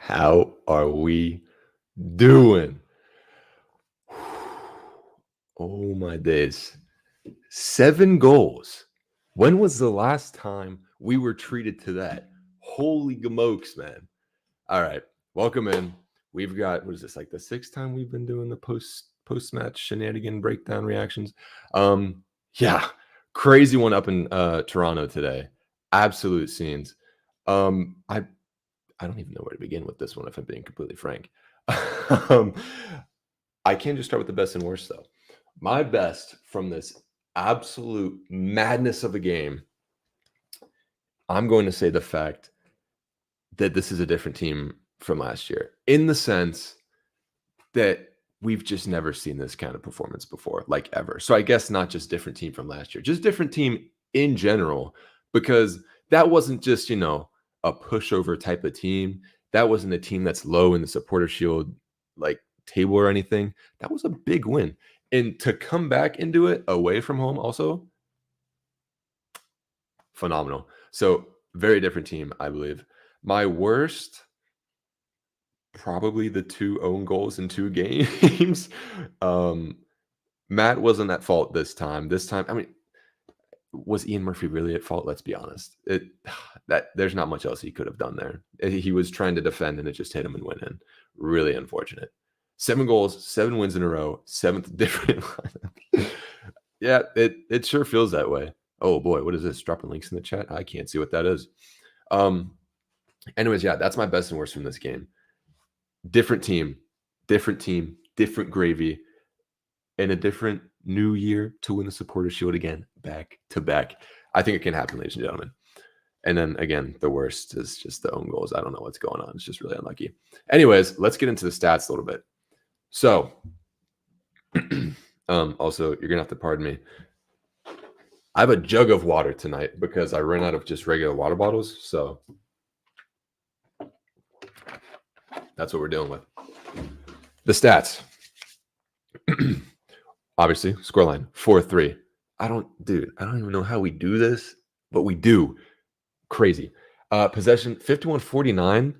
How are we doing? Oh my days. 7 goals. When was the last time we were treated to that? Holy gamokes, man. All right. Welcome in. We've got what is this, like the sixth time we've been doing the post-match shenanigan breakdown reactions? Yeah, crazy one up in Toronto today. Absolute scenes. I don't even know where to begin with this one, if I'm being completely frank. um, I can't just start with the best and worst, though. My best from this absolute madness of a game, I'm going to say the fact that this is a different team from last year, in the sense that we've just never seen this kind of performance before, like ever. So I guess not just different team from last year, just different team in general, because that wasn't just, a pushover type of team. That wasn't a team that's low in the supporter shield, like table or anything. That was a big win. And to come back into it away from home, also phenomenal. So very different team, I believe. My worst, probably the 2 own goals in 2 games. Um, Matt wasn't at fault this time. This time, I mean, was Ian Murphy really at fault? Let's be honest. That there's not much else he could have done there. He was trying to defend and it just hit him and went in. Really unfortunate. 7 goals, 7 wins in a row, 7th different lineup. Yeah, it sure feels that way. Oh boy, what is this? Dropping links in the chat. I can't see what that is. Anyways, yeah, that's my best and worst from this game. Different team, different gravy, and a different new year to win the Supporter Shield again, back to back. I think it can happen, ladies and gentlemen. And then again, the worst is just the own goals. I don't know what's going on. It's just really unlucky. Anyways, let's get into the stats a little bit. So, also, you're gonna have to pardon me. I have a jug of water tonight because I ran out of just regular water bottles. So that's what we're dealing with. The stats. Obviously, scoreline 4-3. I don't even know how we do this, but we do. Crazy. Possession 51-49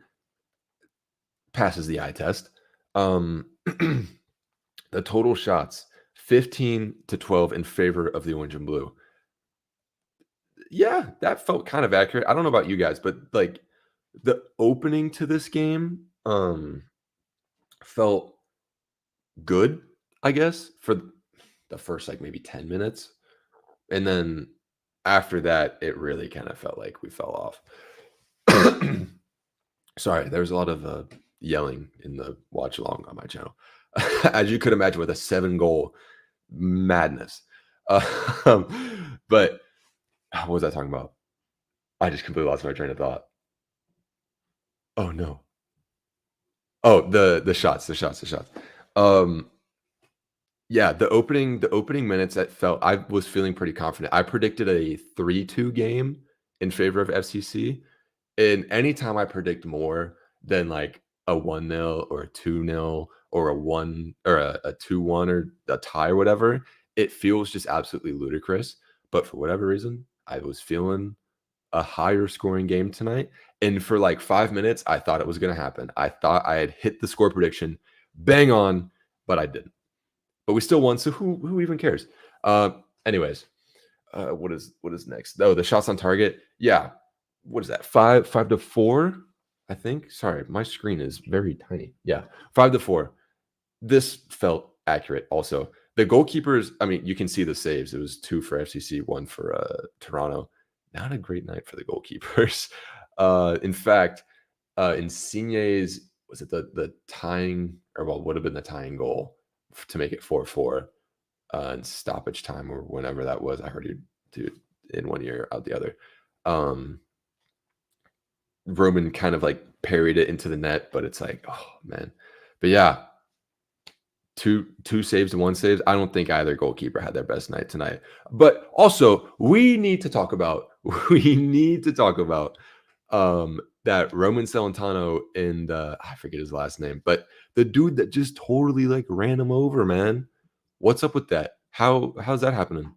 passes the eye test. The total shots 15-12 in favor of the orange and blue. Yeah, that felt kind of accurate. I don't know about you guys, but like the opening to this game felt good, I guess, for the first like maybe 10 minutes. And then after that, it really kind of felt like we fell off. Sorry, there was a lot of yelling in the watch along on my channel. As you could imagine, with a 7-goal madness. But what was I talking about? I just completely lost my train of thought. Oh no. Oh, the shots. Yeah, the opening minutes, that felt, I was feeling pretty confident. I predicted a 3-2 game in favor of FCC. And anytime I predict more than like a 1-0 or a 2-0 or a 1 or a 2-1 or a tie or whatever, it feels just absolutely ludicrous. But for whatever reason, I was feeling a higher scoring game tonight. And for like 5 minutes, I thought it was going to happen. I thought I had hit the score prediction bang on, but I didn't. But we still won. So who even cares? Anyways, what is next? Oh, the shots on target. Yeah. What is that? 5-4, I think. Sorry, my screen is very tiny. Yeah, 5-4. This felt accurate. Also, the goalkeepers. I mean, you can see the saves. It was 2 for FCC, 1 for Toronto. Not a great night for the goalkeepers. In fact, Insigne's, was it the tying, or well, would have been the tying goal to make it 4-4 in stoppage time or whenever that was. I heard you do it in one ear, out the other. Roman kind of like parried it into the net, but it's like, oh man. But yeah, two saves and 1 save. I don't think either goalkeeper had their best night tonight. But also, we need to talk about that Roman Celentano and I forget his last name, but the dude that just totally like ran him over, man. What's up with that? How's that happening?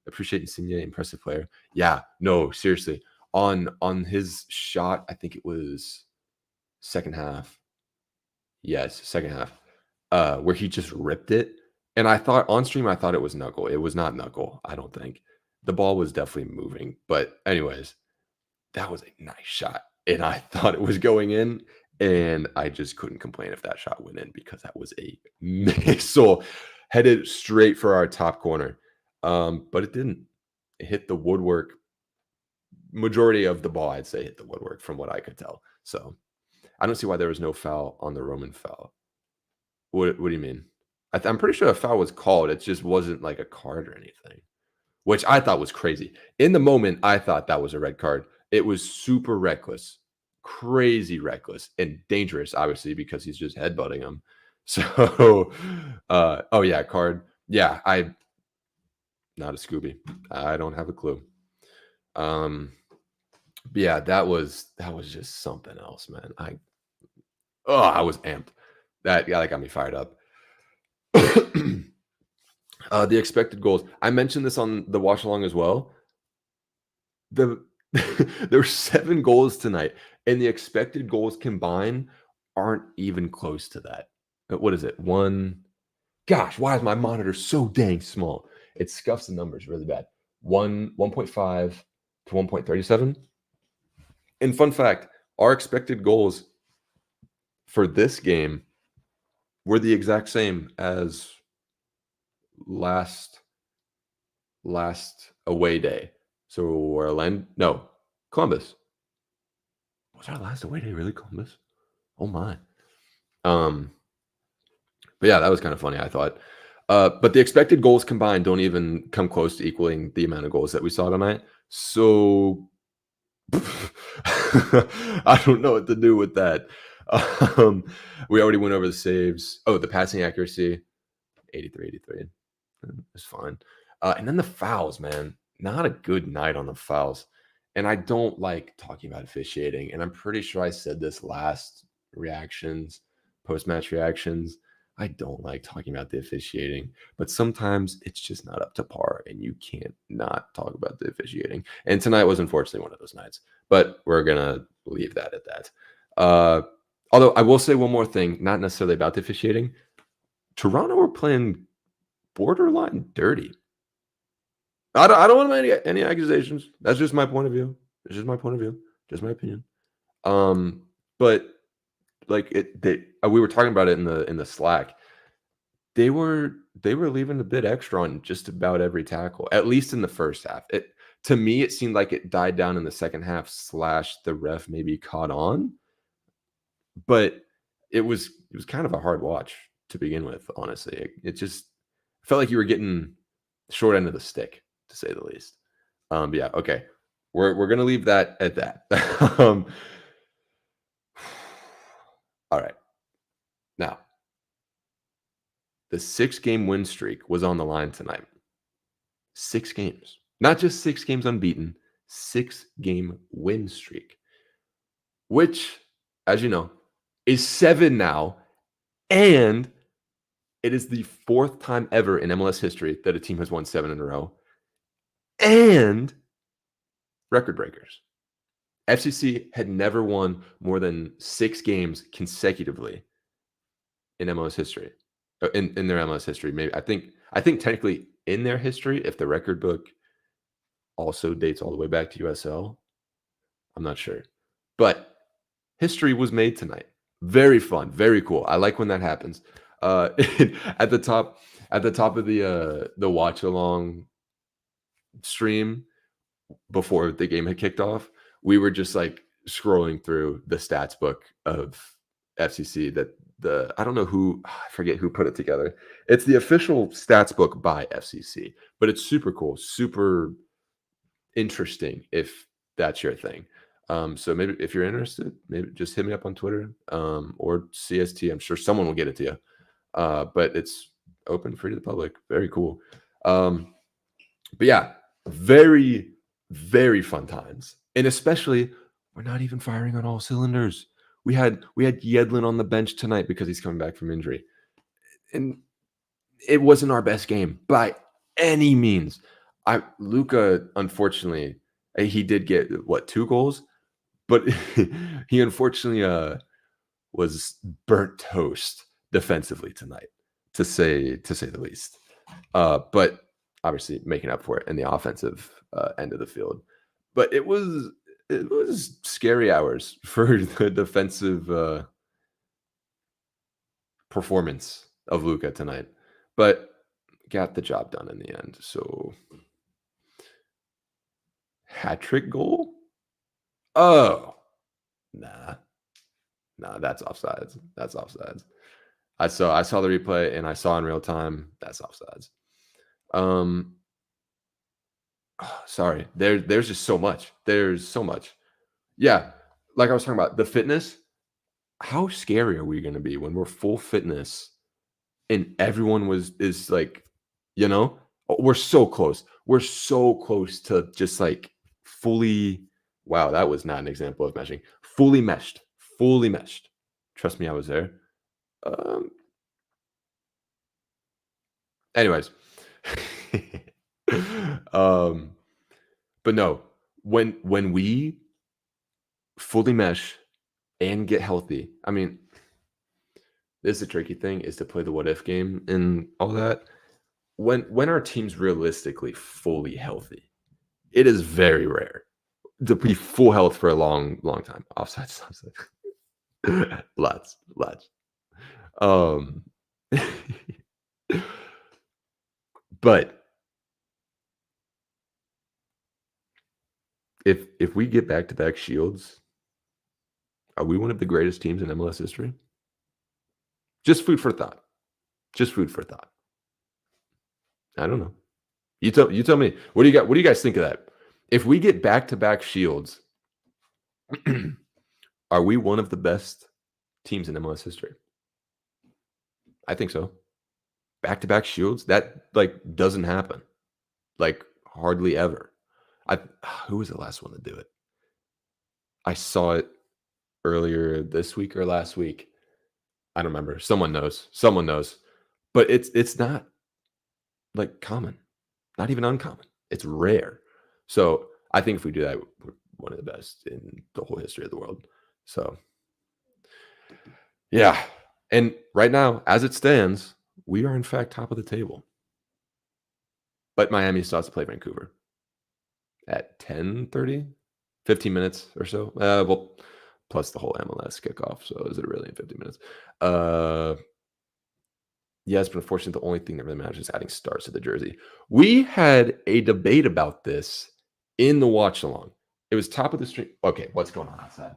Appreciate Insigne, impressive player. Yeah, no, seriously. On his shot, I think it was second half. Yes, second half, where he just ripped it, and I thought on stream, I thought it was knuckle. It was not knuckle, I don't think. The ball was definitely moving, but anyways, that was a nice shot, and I thought it was going in, and I just couldn't complain if that shot went in because that was a missile headed straight for our top corner, but it didn't. It hit the woodwork. Majority of the ball, I'd say, hit the woodwork from what I could tell, so I don't see why there was no foul on the Roman foul. What do you mean? I'm pretty sure a foul was called, it just wasn't like a card or anything, which I thought was crazy. In the moment, I thought that was a red card. It was super reckless, crazy reckless, and dangerous, obviously, because he's just headbutting him. So, oh yeah, card. Yeah, I not a Scooby. I don't have a clue. But yeah, that was just something else, man. I was amped. That got me fired up. The expected goals. I mentioned this on the watch along as well. The there were 7 goals tonight, and the expected goals combined aren't even close to that. What is it? 1 Gosh, why is my monitor so dang small? It scuffs the numbers really bad. 1.5 to 1.37. And fun fact, our expected goals for this game were the exact same as last away day. So Orlando, no, Columbus. Was our last away day really Columbus? Oh my. Um, but yeah, that was kind of funny, I thought. But the expected goals combined don't even come close to equaling the amount of goals that we saw tonight. So I don't know what to do with that. Um, we already went over the saves. Oh, the passing accuracy, 83. It's fine. And then the fouls, man. Not a good night on the fouls. And I don't like talking about officiating. And I'm pretty sure I said this last reactions, post-match reactions. I don't like talking about the officiating, but sometimes it's just not up to par and you can't not talk about the officiating. And tonight was unfortunately one of those nights, but we're going to leave that at that. Although I will say one more thing, not necessarily about the officiating. Toronto were playing borderline dirty. I don't want any accusations. That's just my point of view. It's just my point of view. Just my opinion. But like we were talking about it in the Slack. They were leaving a bit extra on just about every tackle, at least in the first half. It to me, it seemed like it died down in the second half. Slash, the ref maybe caught on, but it was kind of a hard watch to begin with. Honestly, it just felt like you were getting short end of the stick, to say the least. But yeah, okay. We're gonna leave that at that. All right. Now, the 6-game win streak was on the line tonight. 6 games. Not just 6 games unbeaten, 6-game win streak. Which, as you know, is 7 now, and it is the 4th time ever in MLS history that a team has won 7 in a row. And record breakers. FCC had never won more than 6 games consecutively in MLS history. In their MLS history. Maybe I think technically in their history, if the record book also dates all the way back to USL, I'm not sure. But history was made tonight. Very fun, very cool. I like when that happens. At the top of the watch along stream before the game had kicked off, we were just like scrolling through the stats book of FCC that I don't know who, I forget who put it together. It's the official stats book by FCC, but it's super cool, super interesting if that's your thing. So maybe if you're interested, maybe just hit me up on Twitter or CST. I'm sure someone will get it to you. But it's open, free to the public. Very cool. But yeah, very, very fun times. And especially, we're not even firing on all cylinders. We had Yedlin on the bench tonight because he's coming back from injury. And it wasn't our best game by any means. Luka, unfortunately, he did get 2 goals, but he unfortunately was burnt toast defensively tonight, to say the least. But obviously making up for it in the offensive end of the field. But it was scary hours for the defensive performance of Luca tonight, but got the job done in the end. So hat trick goal? Oh, nah, nah, that's offsides. That's offsides. I saw the replay and I saw in real time that's offsides. Um, sorry. There's just so much. There's so much. Yeah, like I was talking about the fitness. How scary are we going to be when we're full fitness and everyone is like, we're so close. We're so close to just like fully. Wow, that was not an example of meshing. Fully meshed. Fully meshed. Trust me, I was there. Um, anyways. um, but no, when we fully mesh and get healthy, I mean, this is a tricky thing is to play the what if game and all that. When our team's realistically fully healthy, it is very rare to be full health for a long, long time. Offsides, offsides. Lots. Um, but if we get back to back shields, are we one of the greatest teams in MLS history? Just food for thought. Just food for thought. I don't know. You tell me. What do you got? What do you guys think of that? If we get back to back shields, are we one of the best teams in MLS history? I think so. Back to back shields, that like doesn't happen. Like hardly ever. I who was the last one to do it? I saw it earlier this week or last week. I don't remember. Someone knows. Someone knows. But it's not like common. Not even uncommon. It's rare. So I think if we do that, we're one of the best in the whole history of the world. So yeah. And right now, as it stands, we are in fact top of the table. But Miami still has to play Vancouver at 10:30, 15 minutes or so. Well, plus the whole MLS kickoff. So is it really in 50 minutes? Yes, but unfortunately, the only thing that really matters is adding stars to the jersey. We had a debate about this in the watch along. It was top of the stream. Okay, what's going on outside?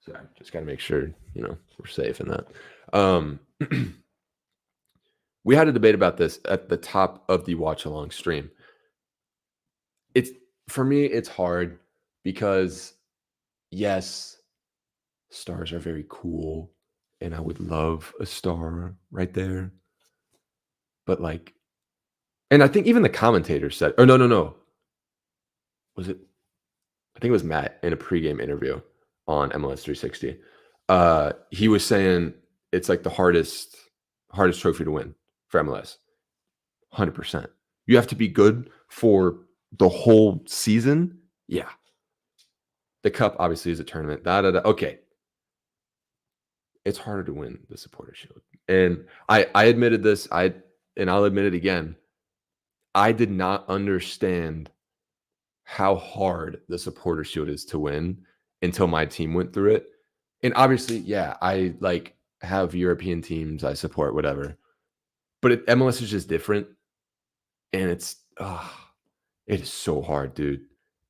Sorry, just got to make sure we're safe in that. We had a debate about this at the top of the watch along stream. It's for me, it's hard because yes, stars are very cool, and I would love a star right there. But like, and I think even the commentator said, or no. Was it? I think it was Matt in a pregame interview on MLS 360. He was saying it's like the hardest trophy to win for MLS. 100%. You have to be good for the whole season. Yeah. The cup obviously is a tournament. Okay. It's harder to win the Supporter Shield. And I admitted this. And I'll admit it again. I did not understand how hard the Supporter Shield is to win until my team went through it. And obviously, yeah, I like have European teams I support, whatever. But MLS is just different. And it is so hard, dude.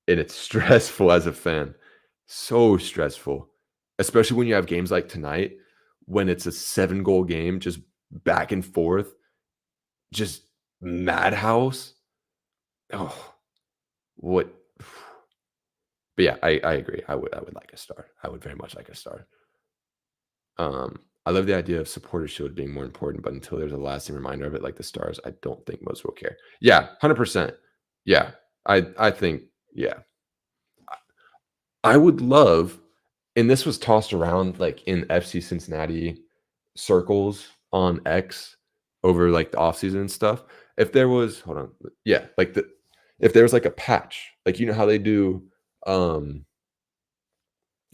And it's stressful as a fan. So stressful. Especially when you have games like tonight, when it's a 7-goal game, just back and forth, just madhouse. Oh, what? But yeah, I agree. I would like a star. I would very much like a star. I love the idea of supporter shield being more important, but until there's a lasting reminder of it, like the stars, I don't think most will care. Yeah, 100%. Yeah, I think yeah. I would love, and this was tossed around like in FC Cincinnati circles on X over like the offseason and stuff. If there was, hold on, yeah, like if there was like a patch, like how they do,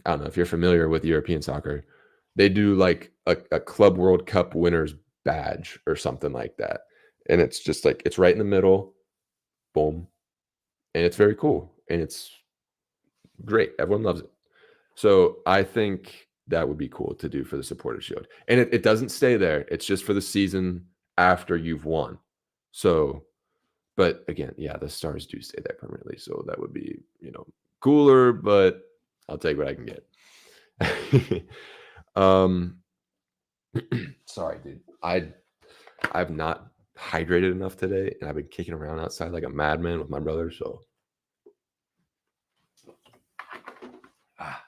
I don't know if you're familiar with European soccer. They do like a Club World Cup winners badge or something like that. And it's just like it's right in the middle, boom, and it's very cool and it's great. Everyone loves it. So I think that would be cool to do for the Supporter Shield. And it doesn't stay there. It's just for the season after you've won. So, but again, yeah, the stars do stay there permanently. So that would be, cooler, but I'll take what I can get. um sorry, dude. I've not hydrated enough today and I've been kicking around outside like a madman with my brother. So ah,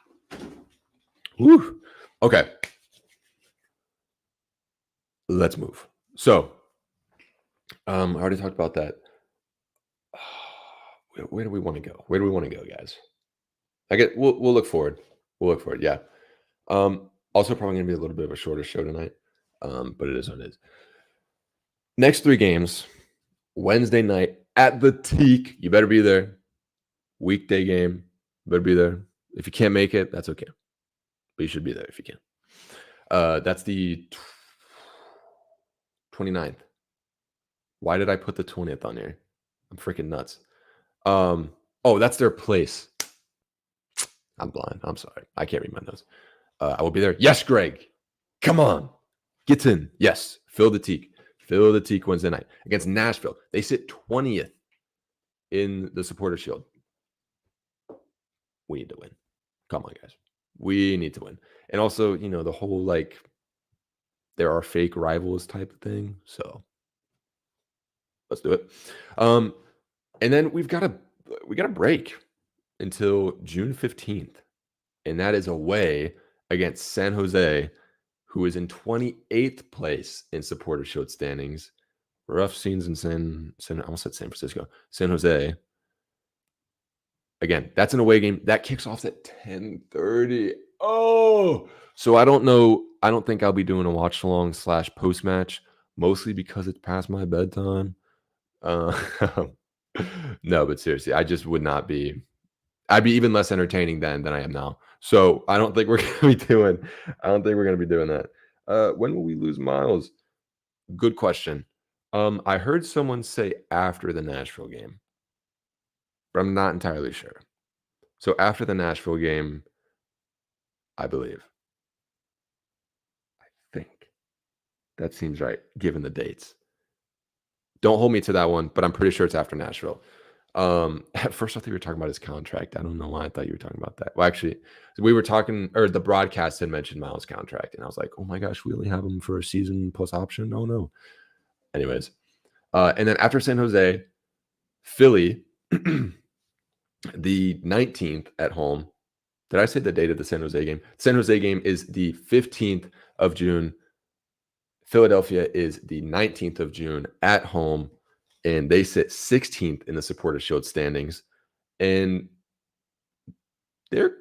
whew. Okay. Let's move. So I already talked about that. Where do we want to go? Where do we want to go, guys? We'll look forward. We'll look forward. Yeah. Also probably gonna be a little bit of a shorter show tonight. But it is what it is. Next 3 games, Wednesday night at the Teak. You better be there. Weekday game. You better be there. If you can't make it, that's okay. But you should be there if you can. That's the 29th. Why did I put the 20th on here? I'm freaking nuts. That's their place. I'm blind. I'm sorry. I can't read my notes. I will be there. Yes, Greg. Come on. Get in. Yes. Fill the Teak. Fill the Teak Wednesday night against Nashville. They sit 20th in the Supporter Shield. We need to win. Come on, guys. We need to win. And also, the whole there are fake rivals type of thing. So let's do it. And then we got a break until June 15th. And that is away against San Jose, who is in 28th place in Supporter Shield standings. Rough scenes in I almost said San Francisco. San Jose. Again, that's an away game. That kicks off at 10:30. Oh, so I don't know. I don't think I'll be doing a watch along / post match, mostly because it's past my bedtime. No, but seriously, I just would not be. I'd be even less entertaining then than I am now. So I don't think we're gonna be doing. I don't think we're gonna be doing that. When will we lose Miles? Good question. I heard someone say after the Nashville game, but I'm not entirely sure. So after the Nashville game, I believe. I think that seems right, given the dates. Don't hold me to that one, but I'm pretty sure it's after Nashville. At first, I thought you were talking about his contract. I don't know why I thought you were talking about that. Well, actually, we were talking, or the broadcast had mentioned Miles' contract, and I was like, "Oh my gosh, we only have him for a season plus option." Oh no. Anyways, and then after San Jose, Philly, the 19th at home. Did I say the date of the San Jose game? San Jose game is the 15th of June. Philadelphia is the 19th of June at home, and they sit 16th in the Supporter Shield standings. And they're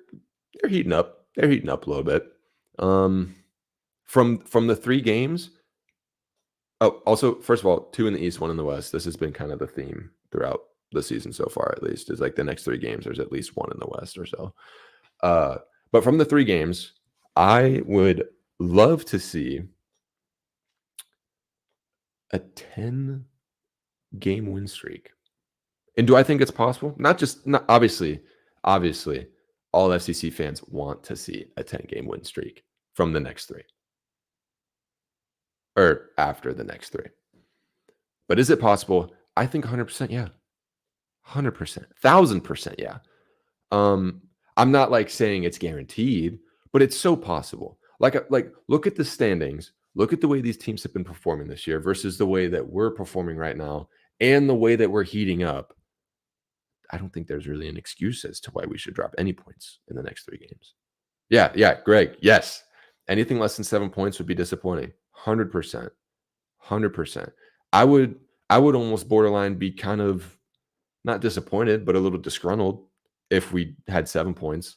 heating up. They're heating up a little bit. From the 3 games. Oh, also, first of all, 2 in the East, 1 in the West. This has been kind of the theme throughout the season so far, at least, is like the next 3 games, there's at least 1 in the West or so. But from the 3 games, I would love to see a 10-game win streak. And do I think it's possible? Not obviously, all FCC fans want to see a 10-game win streak from the next 3 or after the next 3. But is it possible? I think 100%, yeah. 100%, 1,000%, yeah. I'm not saying it's guaranteed, but it's so possible. Like look at the standings. Look at the way these teams have been performing this year versus the way that we're performing right now and the way that we're heating up. I don't think there's really an excuse as to why we should drop any points in the next 3 games. Yeah, Greg. Yes. Anything less than 7 points would be disappointing. 100%. 100%. I would almost borderline be kind of not disappointed, but a little disgruntled if we had 7 points.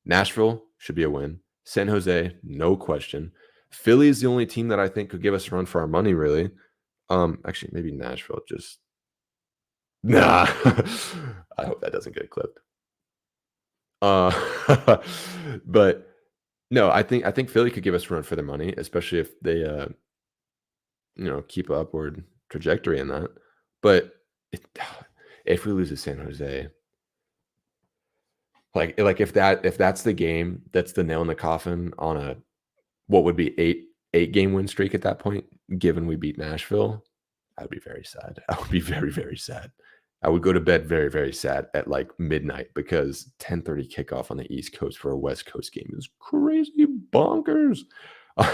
Nashville should be a win. San Jose, no question. Philly is the only team that I think could give us a run for our money, really. Actually, maybe Nashville just nah. I hope that doesn't get clipped. Uh, but no, I think Philly could give us a run for their money, especially if they, keep a upward trajectory in that. But it, if we lose to San Jose, like if that's the game, that's the nail in the coffin on a what would be eight game win streak at that point, given we beat Nashville, I would be very sad. I would be very, very sad. I would go to bed very, very sad at like midnight because 10:30 kickoff on the East Coast for a West Coast game is crazy bonkers.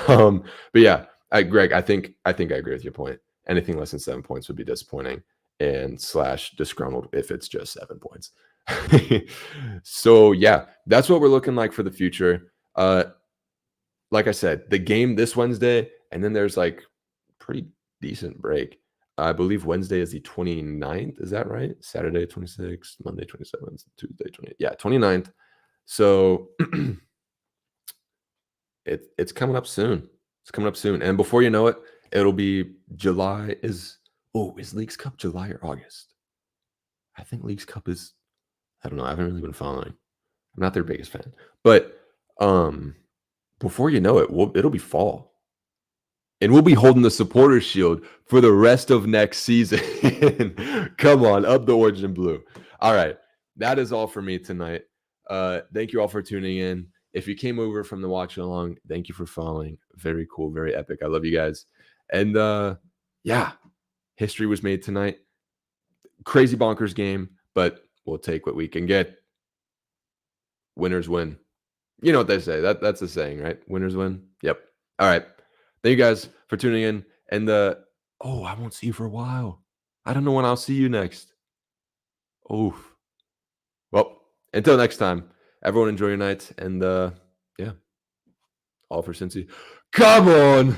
Um, but yeah, Greg, I think I agree with your point. Anything less than 7 points would be disappointing and slash disgruntled if it's just 7 points. So yeah, that's what we're looking like for the future. Like I said, the game this Wednesday, and then there's like pretty decent break. I believe Wednesday is the 29th. Is that right? Saturday 26th, Monday 27th, Tuesday 20. Yeah, 29th. So it's coming up soon. It's coming up soon. And before you know it, it'll be July is Leagues Cup July or August? I think Leagues Cup is I don't know. I haven't really been following. I'm not their biggest fan. But before you know it, it'll be fall. And we'll be holding the supporters shield for the rest of next season. Come on, up the orange and blue. All right. That is all for me tonight. Thank you all for tuning in. If you came over from the watch along, thank you for following. Very cool, very epic. I love you guys. And yeah, history was made tonight. Crazy bonkers game, but we'll take what we can get. Winners win. You know what they say. That's the saying, right? Winners win. Yep. All right. Thank you guys for tuning in. And I won't see you for a while. I don't know when I'll see you next. Oh, well, until next time, everyone enjoy your night. And yeah, all for Cincy. Come on.